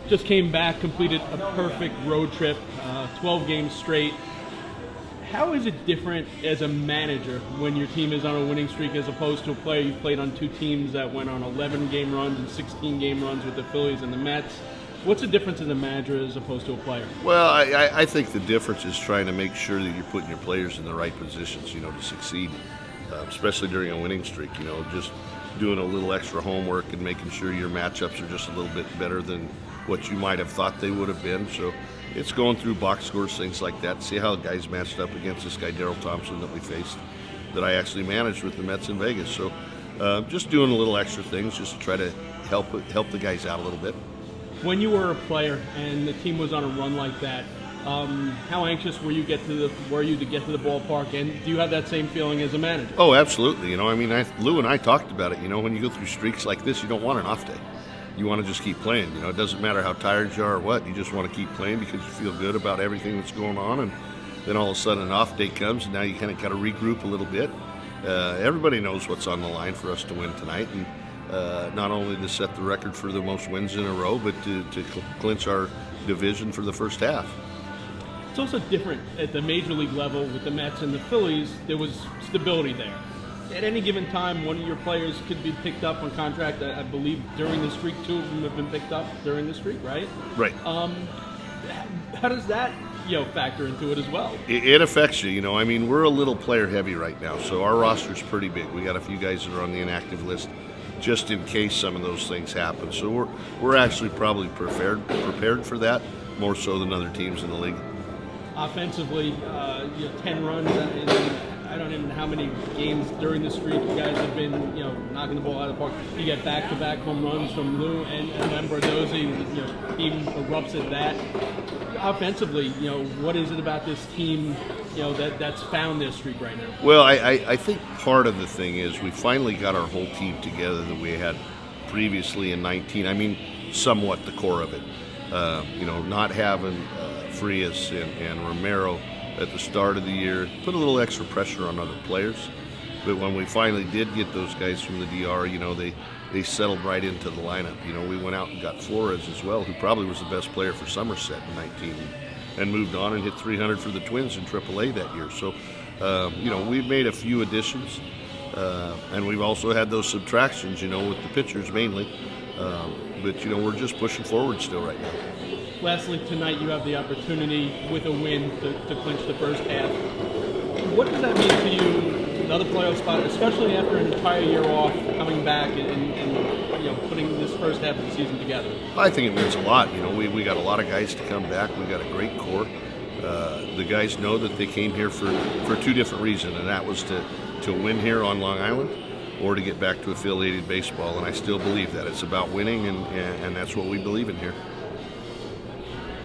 Just came back, completed a perfect road trip, 12 games straight. How is it different as a manager when your team is on a winning streak as opposed to a player? You've played on two teams that went on 11-game runs and 16-game runs with the Phillies and the Mets. What's the difference as a manager as opposed to a player? Well, I think the difference is trying to make sure that you're putting your players in the right positions, to succeed, especially during a winning streak. Just doing a little extra homework and making sure your matchups are just a little bit better than what you might have thought they would have been. So it's going through box scores, things like that. See how guys matched up against this guy, Daryl Thompson, that we faced, that I actually managed with the Mets in Vegas. So just doing a little extra things just to try to help the guys out a little bit. When you were a player and the team was on a run like that, how anxious were you to get to the ballpark? And do you have that same feeling as a manager? Oh, absolutely. Lou and I talked about it. When you go through streaks like this, you don't want an off day. You want to just keep playing. It doesn't matter how tired you are or what. You just want to keep playing because you feel good about everything that's going on. And then all of a sudden an off day comes, and now you kind of got to regroup a little bit. Everybody knows what's on the line for us to win tonight, and not only to set the record for the most wins in a row, but to clinch our division for the first half. It's also different at the major league level with the Mets and the Phillies. There was stability there. At any given time, one of your players could be picked up on contract. I believe during the streak, two of them have been picked up during the streak, right? Right. How does that factor into it as well? It affects you. We're a little player heavy right now, so our roster's pretty big. We got a few guys that are on the inactive list, just in case some of those things happen. So we're actually probably prepared for that more so than other teams in the league. Offensively, 10 runs. I don't even know how many games during the streak you guys have been, knocking the ball out of the park. You get back-to-back home runs from Lou and Ambrosi. Team erupts at that. Offensively, what is it about this team, that's found their streak right now? Well, I think part of the thing is we finally got our whole team together that we had previously in 19. Somewhat the core of it. Not having Frias and Romero at the start of the year put a little extra pressure on other players. But when we finally did get those guys from the DR, they settled right into the lineup. We went out and got Flores as well, who probably was the best player for Somerset in 19, and moved on and hit 300 for the Twins in AAA that year. So, we've made a few additions, and we've also had those subtractions, with the pitchers mainly. But we're just pushing forward still right now. Lastly, tonight you have the opportunity with a win to clinch the first half. What does that mean to you, another playoff spot, especially after an entire year off, coming back and putting this first half of the season together? I think it means a lot. We got a lot of guys to come back. We got a great core. The guys know that they came here for two different reasons, and that was to win here on Long Island or to get back to affiliated baseball, and I still believe that. It's about winning, and that's what we believe in here.